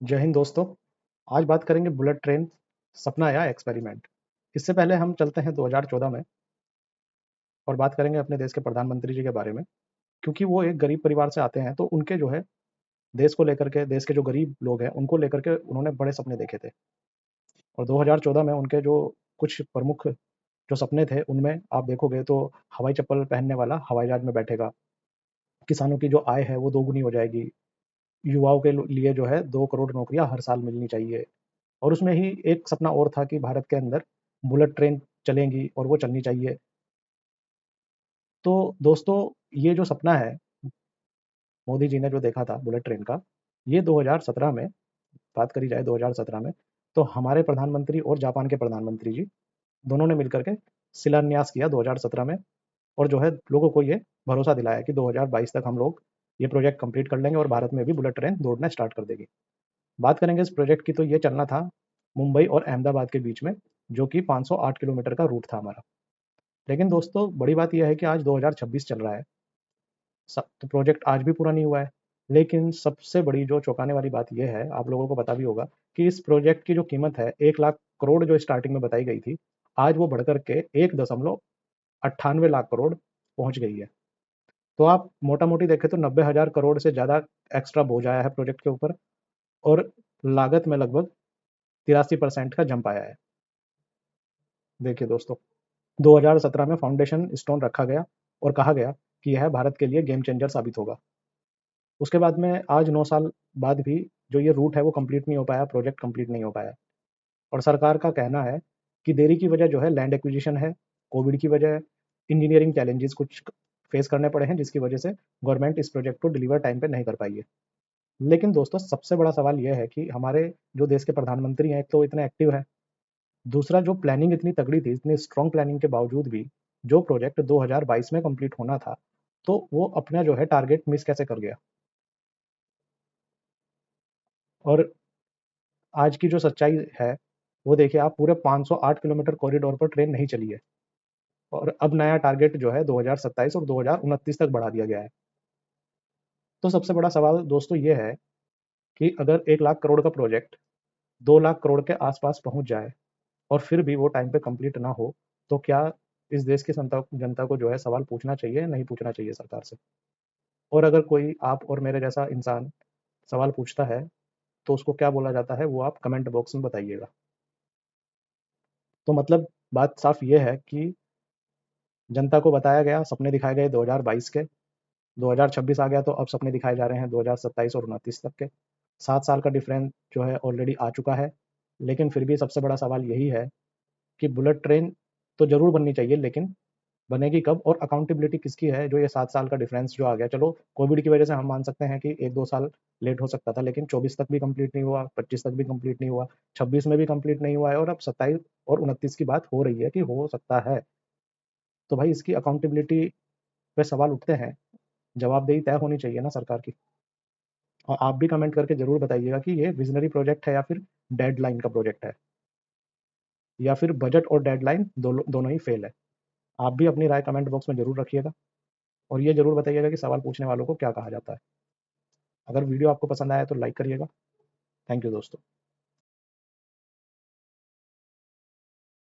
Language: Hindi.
जय हिंद दोस्तों। आज बात करेंगे बुलेट ट्रेन सपना या एक्सपेरिमेंट। इससे पहले हम चलते हैं 2014 में और बात करेंगे अपने देश के प्रधानमंत्री जी के बारे में, क्योंकि वो एक गरीब परिवार से आते हैं, तो उनके जो है देश को लेकर के, देश के जो गरीब लोग हैं उनको लेकर के उन्होंने बड़े सपने देखे थे। और 2014 में उनके जो कुछ प्रमुख जो सपने थे उनमें आप देखोगे तो हवाई चप्पल पहनने वाला हवाई जहाज में बैठेगा, किसानों की जो आय है वो दोगुनी हो जाएगी, युवाओं के लिए जो है 2 करोड़ नौकरियां हर साल मिलनी चाहिए। और उसमें ही एक सपना और था कि भारत के अंदर बुलेट ट्रेन चलेंगी और वो चलनी चाहिए। तो दोस्तों, ये जो सपना है मोदी जी ने जो देखा था बुलेट ट्रेन का, ये 2017 में बात करी जाए 2017 में, तो हमारे प्रधानमंत्री और जापान के प्रधानमंत्री जी दोनों ने मिलकर के शिलान्यास किया 2017 में। और जो है लोगों को ये भरोसा दिलाया कि 2022 तक हम लोग ये प्रोजेक्ट कंप्लीट कर लेंगे और भारत में भी बुलेट ट्रेन दौड़ना स्टार्ट कर देगी। बात करेंगे इस प्रोजेक्ट की, तो ये चलना था मुंबई और अहमदाबाद के बीच में, जो कि 508 किलोमीटर का रूट था हमारा। लेकिन दोस्तों, बड़ी बात यह है कि आज 2026 चल रहा है, तो प्रोजेक्ट आज भी पूरा नहीं हुआ है। लेकिन सबसे बड़ी जो चौंकाने वाली बात यह है, आप लोगों को पता भी होगा कि इस प्रोजेक्ट की जो कीमत है 1 लाख करोड़ जो स्टार्टिंग में बताई गई थी, आज वो बढ़कर के 1,98 लाख करोड़ पहुंच गई है। तो आप मोटा मोटी देखें तो 90,000 करोड़ से ज़्यादा एक्स्ट्रा बोझ आया है प्रोजेक्ट के ऊपर। और लागत में लगभग 83% का जंप आया है। देखिए दोस्तों, 2017 में फाउंडेशन स्टोन रखा गया और कहा गया कि यह भारत के लिए गेम चेंजर साबित होगा। उसके बाद में आज 9 साल बाद भी जो ये रूट है वो कंप्लीट नहीं हो पाया, प्रोजेक्ट कंप्लीट नहीं हो पाया। और सरकार का कहना है कि देरी की वजह जो है लैंड एक्विजिशन है, कोविड की वजह, इंजीनियरिंग चैलेंजेस कुछ फेस करने पड़े हैं, जिसकी वजह से गवर्नमेंट इस प्रोजेक्ट को डिलीवर टाइम पे नहीं कर पाई है। लेकिन दोस्तों, सबसे बड़ा सवाल यह है कि हमारे जो देश के प्रधानमंत्री हैं, एक तो इतने एक्टिव हैं, दूसरा जो प्लानिंग इतनी तगड़ी थी, इतनी स्ट्रॉन्ग प्लानिंग के बावजूद भी जो प्रोजेक्ट 2022 में कंप्लीट होना था, तो वो अपना जो है टारगेट मिस कैसे कर गया। और आज की जो सच्चाई है वो देखिए आप, पूरे 508 किलोमीटर कॉरिडोर पर ट्रेन नहीं चली है। और अब नया टारगेट जो है 2027 और 2029 तक बढ़ा दिया गया है। तो सबसे बड़ा सवाल दोस्तों ये है कि अगर 1 लाख करोड़ का प्रोजेक्ट 2 लाख करोड़ के आसपास पहुंच जाए और फिर भी वो टाइम पे कंप्लीट ना हो, तो क्या इस देश की जनता जनता को जो है सवाल पूछना चाहिए, नहीं पूछना चाहिए सरकार से। और अगर कोई आप और मेरे जैसा इंसान सवाल पूछता है तो उसको क्या बोला जाता है, वो आप कमेंट बॉक्स में बताइएगा। तो मतलब बात साफ ये है कि जनता को बताया गया, सपने दिखाए गए 2022 के, 2026 आ गया तो अब सपने दिखाए जा रहे हैं 2027 और 29 तक के। 7 साल का डिफरेंस जो है ऑलरेडी आ चुका है। लेकिन फिर भी सबसे बड़ा सवाल यही है कि बुलेट ट्रेन तो जरूर बननी चाहिए, लेकिन बनेगी कब और अकाउंटेबिलिटी किसकी है। जो ये 7 साल का डिफरेंस जो आ गया, चलो कोविड की वजह से हम मान सकते हैं कि 1-2 साल लेट हो सकता था, लेकिन 24 तक भी कंप्लीट नहीं हुआ, 25 तक भी कंप्लीट नहीं हुआ, 26 में भी कंप्लीट नहीं हुआ है, और अब 27 और 29 की बात हो रही है कि हो सकता है। तो भाई इसकी अकाउंटेबिलिटी पे सवाल उठते हैं, जवाबदेही तय होनी चाहिए ना सरकार की। और आप भी कमेंट करके जरूर बताइएगा कि ये विजनरी प्रोजेक्ट है या फिर डेडलाइन का प्रोजेक्ट है, या फिर बजट और डेडलाइन दोनों दोनों ही फेल है। आप भी अपनी राय कमेंट बॉक्स में जरूर रखिएगा और ये जरूर बताइएगा कि सवाल पूछने वालों को क्या कहा जाता है। अगर वीडियो आपको पसंद आया तो लाइक करिएगा। थैंक यू दोस्तों।